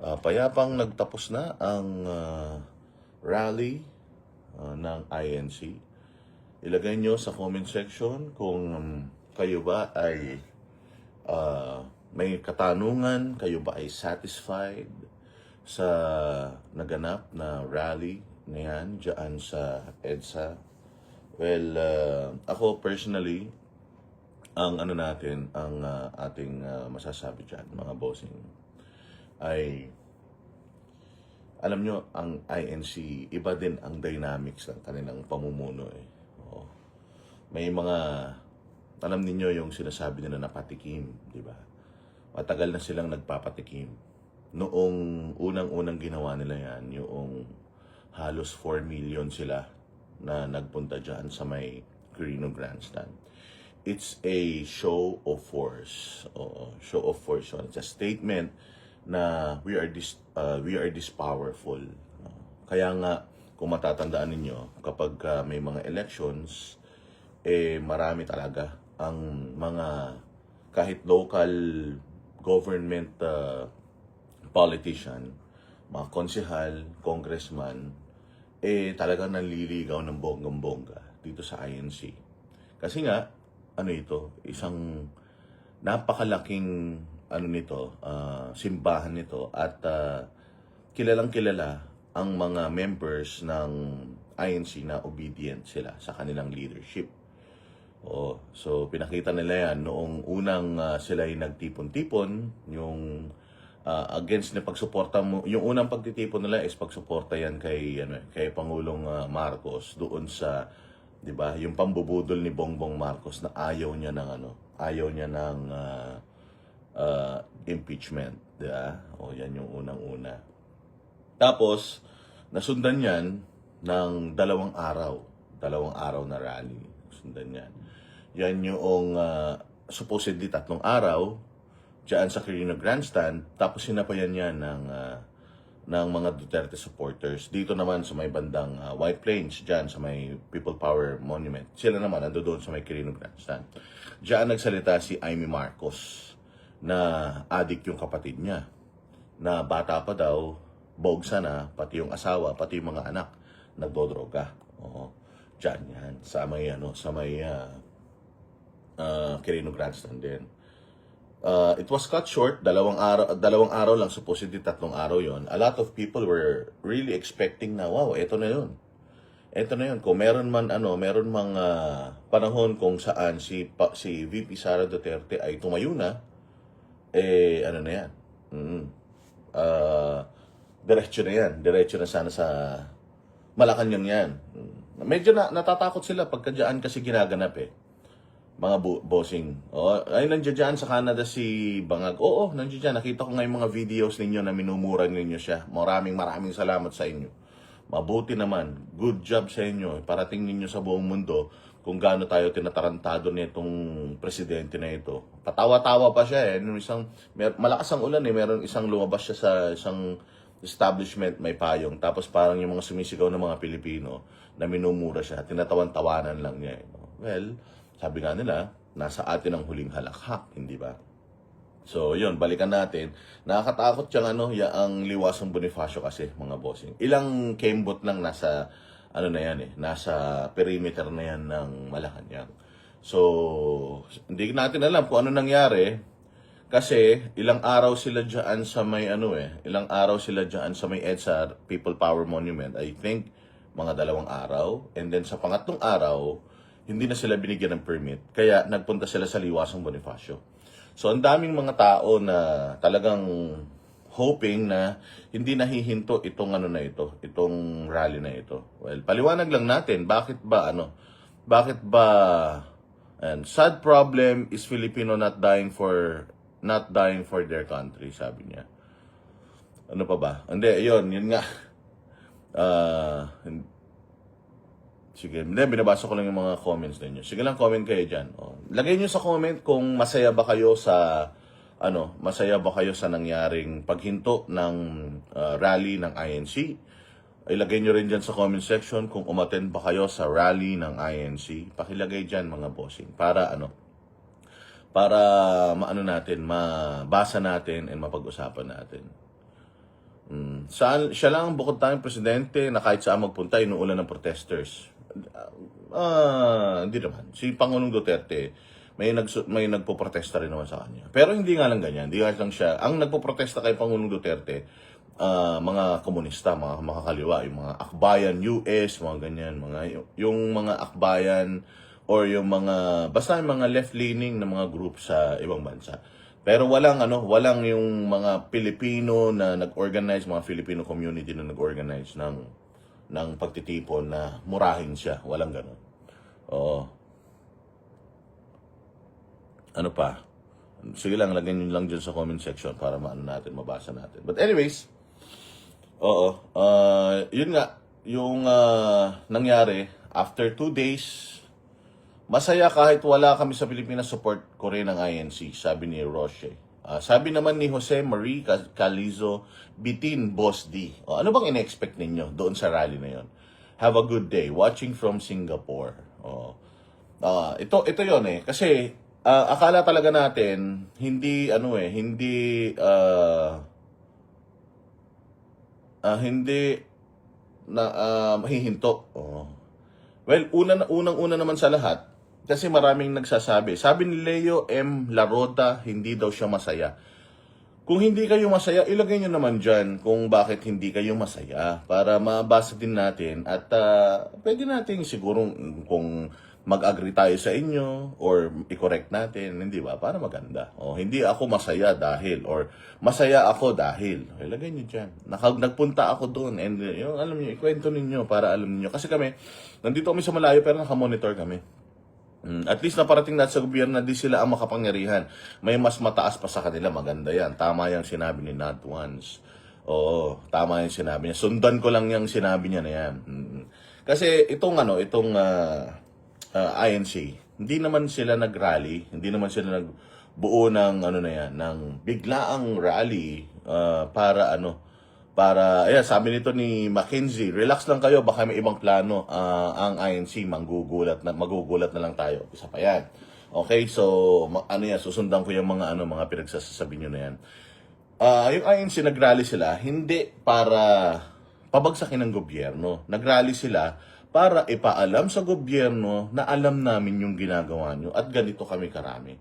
Payapang nagtapos na ang rally ng INC. Ilagay nyo sa comment section kung kayo ba ay may katanungan, kayo ba ay satisfied sa naganap na rally na yan dyan sa EDSA. Well, ako personally, ang ating masasabi dyan, mga bossing, ay alam nyo, ang INC, iba din ang dynamics ng kanilang pamumuno eh. Oo. May mga, alam niyo yung sinasabi nila na patikim, di ba? Matagal na silang nagpapatikim. Noong unang-unang ginawa nila yan, yung halos 4 million sila na nagpunta dyan sa may Quirino Grandstand. It's a show of force. Show of force. It's a statement na we are this powerful. Kaya nga, kung matatandaan ninyo, kapag may mga elections, marami talaga ang mga kahit local government politician, mga konsehal, congressman, talagang nanliligaw ng bonggang-bongga dito sa INC. Kasi nga, isang napakalaking simbahan nito at kilalang-kilala ang mga members ng INC na obedient sila sa kanilang leadership. So pinakita nila yan noong unang sila ay nagtipon-tipon, yung against na pagsuporta mo, yung unang pagtitipon nila is pagsuporta yan kay Pangulong Marcos doon sa, 'di ba, yung pambubudol ni Bongbong Marcos na ayaw niya ng impeachment, 'di ba? Yan yung unang-una. Tapos nasundan yan ng dalawang araw na rally. Nasundan yan. Yan yung supposedly 3 araw diyan sa Quirino Grandstand, tapos sinapayan yan ng mga Duterte supporters. Dito naman sa may bandang White Plains, dyan sa may People Power Monument. Sila naman ando doon sa may Quirino Grandstand. Diyan nagsalita si Amy Marcos na addict yung kapatid niya. Na bata pa daw, bogsa na, pati yung asawa, pati yung mga anak, nagdodroga. Diyan yan, sa may Quirino Grandstand din. It was cut short, dalawang araw lang, supposedly 3 araw yon. A lot of people were really expecting na, wow, eto na yun. Kung meron mang panahon kung saan si VP Sara Duterte ay tumayo na, ano na yan. Diretso na sana sa Malacanang yan. Medyo natatakot sila pagka dyan kasi ginaganap mga bossing. Ay, nandiyan sa Canada si Bangag. Nandiyan dyan. Nakita ko nga yung mga videos ninyo na minumura ninyo siya. Maraming salamat sa inyo. Mabuti naman. Good job sa inyo. Parating ninyo sa buong mundo kung gaano tayo tinatarantado nitong presidente na ito. Patawa-tawa pa siya malakas ang ulan Meron isang lumabas siya sa isang establishment, may payong. Tapos parang yung mga sumisigaw ng mga Pilipino na minumura siya. Tinatawan-tawanan lang niya. Well, sabi nga nila, nasa atin ang huling halakhak, hindi ba? So, yun, balikan natin. Nakakatakot ang liwasang Bonifacio kasi, mga bossing. Ilang kembot lang nasa, nasa perimeter na yan ng Malacanang. So, hindi natin alam kung ano nangyari. Kasi, ilang araw sila dyan sa may, ilang araw sila dyan sa may EDSA, People Power Monument. I think, mga 2 araw. And then, sa pangatlong araw, hindi na sila binigyan ng permit. Kaya nagpunta sila sa liwasang Bonifacio. So ang daming mga tao na talagang hoping na hindi nahihinto itong rally na ito. Well, paliwanag lang natin bakit ba and sad problem is Filipino not dying for their country, sabi niya. Ano pa ba? Hindi, yun nga. Sige, binabasa ko lang yung mga comments ninyo. Sige lang, comment kayo dyan. Lagay nyo sa comment kung masaya ba kayo sa nangyaring paghinto ng rally ng INC. Ilagay nyo rin dyan sa comment section kung umattend ba kayo sa rally ng INC. Pakilagay dyan, mga bossing, para mabasa natin and mapag-usapan natin. siya lang ang bukod tayong presidente na kahit saan magpunta, inuulan ng protesters. Hindi naman. Si Pangulong Duterte, may nagpo-protesta rin naman sa kanya. Pero hindi nga lang ganyan. Hindi nga lang siya. Ang nagpo-protesta kay Pangulong Duterte, mga komunista, mga makakaliwa, yung mga akbayan US, mga ganyan, yung mga akbayan or yung mga, basta yung mga left-leaning na mga group sa ibang bansa. Pero walang yung mga Pilipino na nag-organize, mga Filipino community na nag-organize ng pagtitipon na murahin siya. Walang ganun. Oo. Ano pa? Sige lang, lagyan nyo lang dyan sa comment section para mabasa natin. But anyways, yun nga, yung nangyari, after 2 days, masaya kahit wala kami sa Pilipinas, support ko rin ang INC, sabi ni Roche. Sabi naman ni Jose Marie Calizo, bitin, Boss D. Ano bang in-expect ninyo doon sa rally na yon? Have a good day. Watching from Singapore. Ito yon kasi akala talaga natin hindi mahihinto. Well, unang-una naman sa lahat, kasi maraming nagsasabi. Sabi ni Leo M. Larota, hindi daw siya masaya. Kung hindi kayo masaya, ilagay nyo naman dyan kung bakit hindi kayo masaya para mabasa din natin at pwede natin siguro kung mag-agree tayo sa inyo or i-correct natin, hindi ba? Para maganda. Hindi ako masaya dahil or masaya ako dahil. Ilagay nyo dyan. Nagpunta ako doon and alam nyo, ikwento ninyo para alam niyo. Kasi kami, nandito kami sa malayo pero nakamonitor kami. At least naparating natin sa gobyerno na di sila ang makapangyarihan. May mas mataas pa sa kanila. Maganda yan. Tama yung sinabi ni Not Once. Oo, tama yung sinabi niya. Sundan ko lang yung sinabi niya na yan. Kasi itong INC, hindi naman sila nag-rally. Hindi naman sila nagbuo ng ng biglaang rally para sabi nito ni Mackenzie, relax lang kayo, baka may ibang plano ang INC, magugulat na lang tayo. Isa pa yan. Okay, so susundan ko yung mga pinagsasabi niyo na yan. Yung INC nagrally sila hindi para pabagsakin ng gobyerno. Nagrally sila para ipaalam sa gobyerno na alam namin yung ginagawa nyo at ganito kami karami.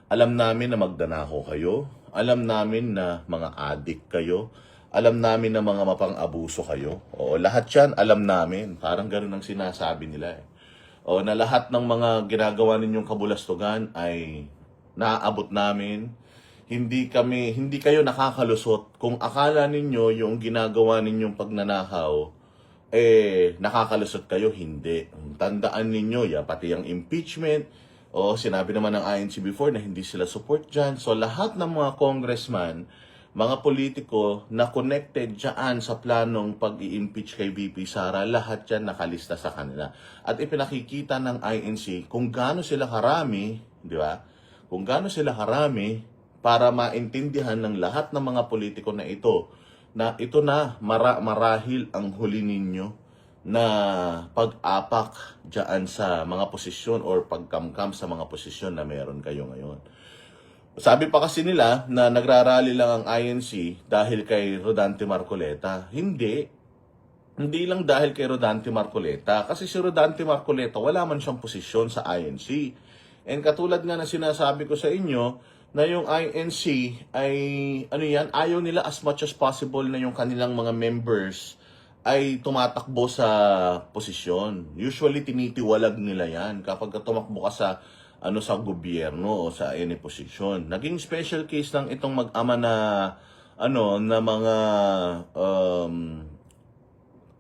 Alam namin na magdanako kayo, alam namin na mga adik kayo, alam namin na mga mapang-abuso kayo. Lahat yan alam namin. Parang ganun ang sinasabi nila eh. Na lahat ng mga ginagawa ninyong kabulastugan ay naaabot namin. Hindi kayo nakakalusot. Kung akala ninyo yung ginagawa ninyong pagnanakaw, nakakalusot kayo, hindi. Tandaan ninyo, pati yung impeachment, sinabi naman ng INC before na hindi sila support dyan. So lahat ng mga congressman, mga politiko na connected dyan sa planong pag-i-impeach kay VP Sara, lahat yan nakalista sa kanila. At ipinakikita ng INC kung gaano sila karami, di ba? Kung gaano sila karami para maintindihan ng lahat ng mga politiko na ito na marahil ang huli ninyo na pag-apak dyan sa mga posisyon or pagkamkam sa mga posisyon na meron kayo ngayon. Sabi pa kasi nila na nagrarally lang ang INC dahil kay Rodante Marcoleta. Hindi lang dahil kay Rodante Marcoleta. Kasi si Rodante Marcoleta, wala man siyang posisyon sa INC. And katulad nga na sinasabi ko sa inyo, na yung INC ay, ayaw nila as much as possible na yung kanilang mga members ay tumatakbo sa posisyon. Usually, tinitiwalag nila yan kapag tumakbo ka sa gobyerno o sa any position. Naging special case lang itong mag-ama na mga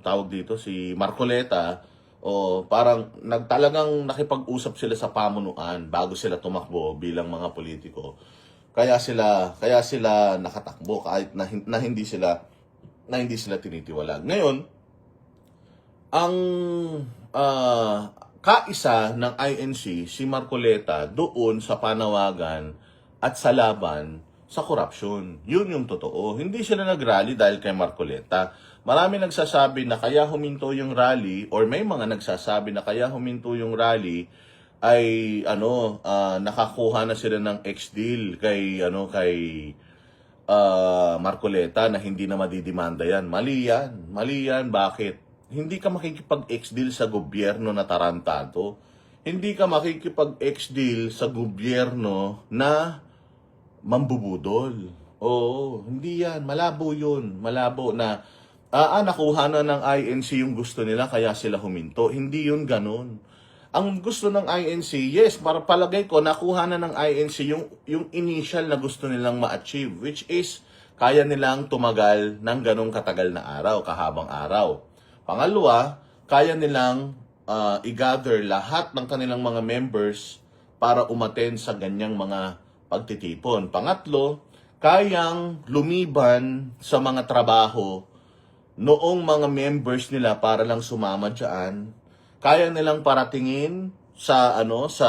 tawag dito si Marcoleta parang talagang nakipag-usap sila sa pamunuan bago sila tumakbo bilang mga politiko. Kaya sila nakatakbo kahit na hindi sila tinitiwalag. Ngayon, ang kaisa ng INC, si Marcoleta, doon sa panawagan at sa laban sa korupsyon. Yun yung totoo. Hindi sila nag-rally dahil kay Marcoleta. Marami nagsasabi na kaya huminto yung rally or may mga nagsasabi na kaya huminto yung rally ay nakakuha na sila ng ex-deal kay Marcoleta na hindi na madidimanda yan. Mali yan. Mali yan. Bakit? Hindi ka makikipag-ex-deal sa gobyerno na tarantado. Hindi ka makikipag-ex-deal sa gobyerno na mambubudol. Oo, hindi yan. Malabo yun. Malabo na, nakuha na ng INC yung gusto nila kaya sila huminto. Hindi yun ganun. Ang gusto ng INC, yes, para palagay ko, nakuha na ng INC yung initial na gusto nilang ma-achieve, which is, kaya nilang tumagal ng ganong katagal na araw, kahabang araw. Pangalawa, kaya nilang i-gather lahat ng kanilang mga members para umattend sa ganyang mga pagtitipon. Pangatlo, kayang lumiban sa mga trabaho noong mga members nila para lang sumama dyan. Kaya nilang paratingin sa sa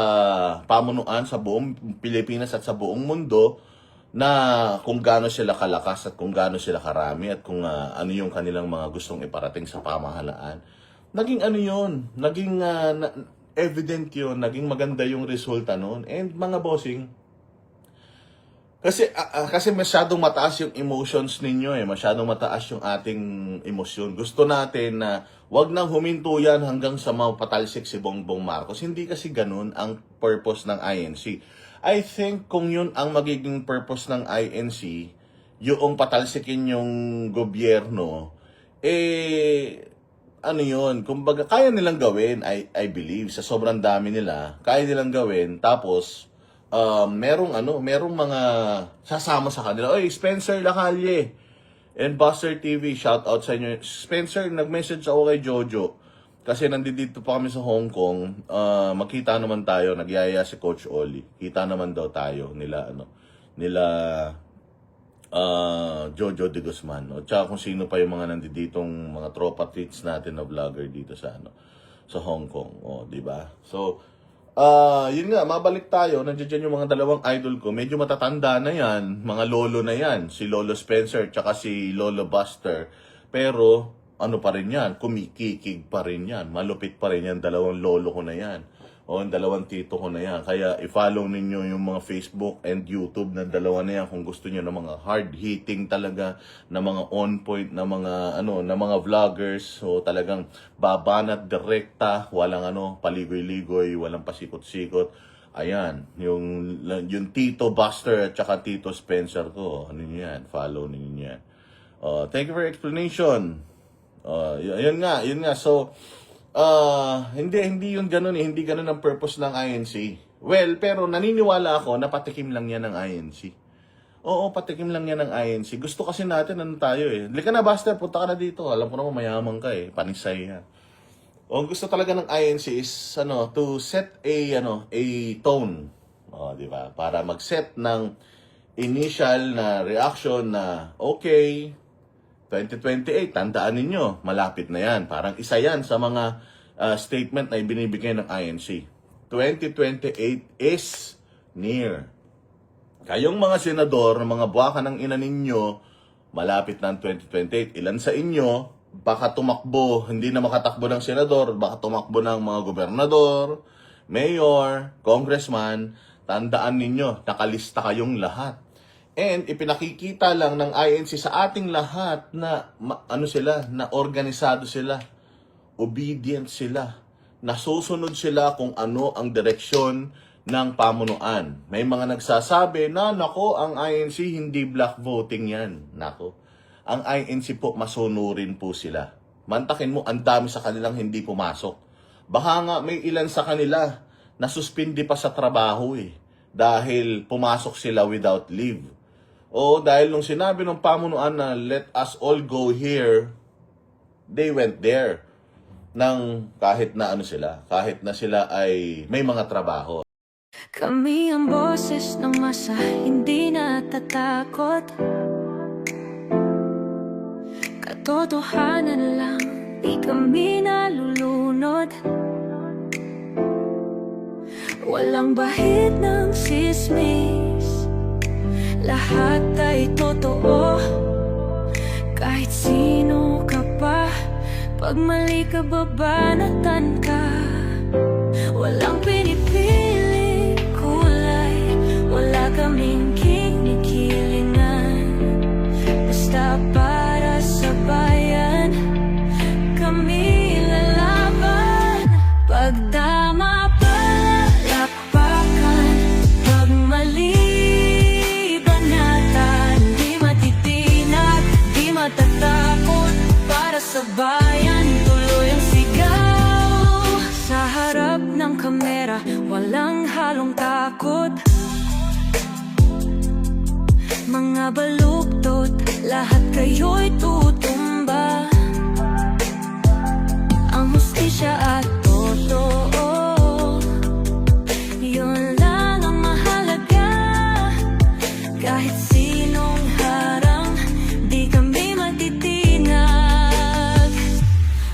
pamunuan sa buong Pilipinas at sa buong mundo na kung gaano sila kalakas at kung gaano sila karami at kung ano yung kanilang mga gustong iparating sa pamahalaan. Naging naging evident yun, naging maganda yung resulta noon. And mga bossing, kasi masyadong mataas yung emotions ninyo masyadong mataas yung ating emosyon. Gusto natin na wag nang huminto yan hanggang sa mapatalsik si Bongbong Marcos. Hindi kasi ganun ang purpose ng INC. I think kung yun ang magiging purpose ng INC, yung patalsikin yung gobyerno, kumbaga kaya nilang gawin, I believe, sa sobrang dami nila, kaya nilang gawin, tapos merong mga sasama sa kanila. Oy, Spencer Lacalle and Buster TV, shout out sa inyo. Spencer, nag-message ako kay Jojo kasi nandito pa kami sa Hong Kong. Magkita naman tayo, nagyaya si Coach Oli. Kita naman daw tayo nila Jojo de Guzman. O tsaka kung sino pa yung mga nanditong mga tropa tweets natin na vlogger dito sa Hong Kong. O, di ba? So, yun nga, mabalik tayo. Nandiyan yung mga dalawang idol ko. Medyo matatanda na yan. Mga lolo na yan. Si Lolo Spencer tsaka si Lolo Buster. Pero, ano pa rin yan? Kumikikig pa rin yan. Malupit pa rin yan. Dalawang lolo ko na yan. O, ang dalawang tito ko na yan. Kaya, i-follow ninyo yung mga Facebook and YouTube na dalawa na yan kung gusto nyo ng mga hard-hitting talaga, na mga on-point, na mga, na mga vloggers. So, talagang babanat direkta, walang paligoy-ligoy, walang pasikot-sikot. Ayan, yung Tito Buster at saka Tito Spencer ko. Ano nyo yan? Follow ninyo yan. Thank you for your explanation. Yun nga. So, hindi yun ganun hindi ganun ang purpose ng INC. Well, pero naniniwala ako na patikim lang yan ng INC. Oo, patikim lang yan ng INC. Gusto kasi natin tayo Halika na, Buster, punta ka na dito. Alam ko naman mayaman ka panisay yan. O gusto talaga ng INC is to set a tone. Di ba? Para mag-set ng initial na reaction na okay, 2028, tandaan ninyo, malapit na yan. Parang isa yan sa mga statement na ibinibigay ng INC. 2028 is near. Kayong mga senador, mga buwaka ng ina ninyo, malapit na ang 2028. Ilan sa inyo, baka tumakbo, hindi na makatakbo ng senador, baka tumakbo ng mga gobernador, mayor, congressman, tandaan ninyo, nakalista kayong lahat. And ipinakikita lang ng INC sa ating lahat na na organisado sila, obedient sila, nasusunod sila kung ano ang direksyon ng pamunuan. May mga nagsasabi na nako, ang INC hindi black voting yan. Nako, ang INC po masunurin po sila. Mantakin mo, ang dami sa kanilang hindi pumasok. Baka nga may ilan sa kanila na suspindi pa sa trabaho dahil pumasok sila without leave. O dahil nung sinabi ng pamunuan na let us all go here, they went there nang kahit na kahit na sila ay may mga trabaho. Kami ang boses ng masa, hindi natatakot. Katotohanan lang, di kami nalulunod. Walang bahid ng sismis, lahat ay totoo. Kahit sino ka pa, pag mali ka babanatan ka. Walang pinipili kulay, wala kaming kinikilingan. sa bayan, tuloy ang sigaw. Sa harap ng kamera, walang halong takot. Mga baluktot, lahat kayo'y tutumba. Ang hustisya at totoo, yun lang ang mahalaga. Kahit sinong harang, di kami matitinag.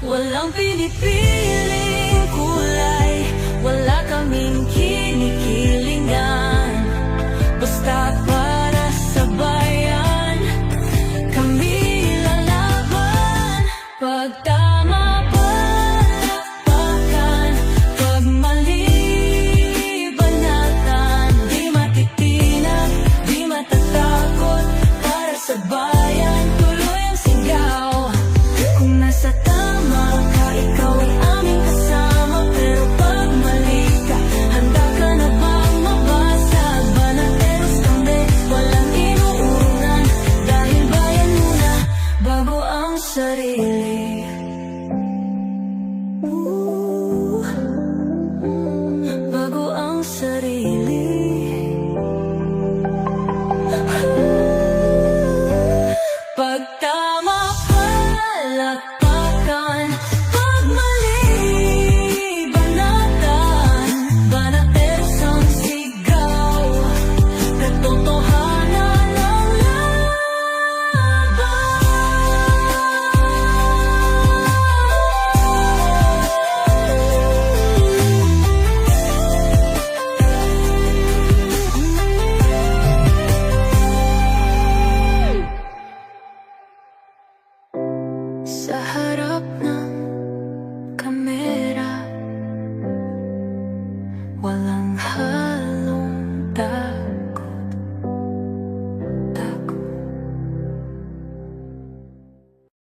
Walang pinipiling kulay, wala kaming kinikilingan. Basta para sa bayan, kami lalaban. Pag tama palakpakan, pag mali banatan. Di matitinag, di matatakot. Para sa bayan, tuloy ang sigaw. Kung nasa tama ka, ikaw ay aming kasama. Pero pag mali ka, handa ka na bang mabasag? Banateros kami, walang inuunan. Dahil bayan muna, bago ang sarili. Bago ang sarili. Pag tama palakpakan, pag mali banatan. Banateros ang sigaw, katotohanan ang sa harap ng kamera, walang halong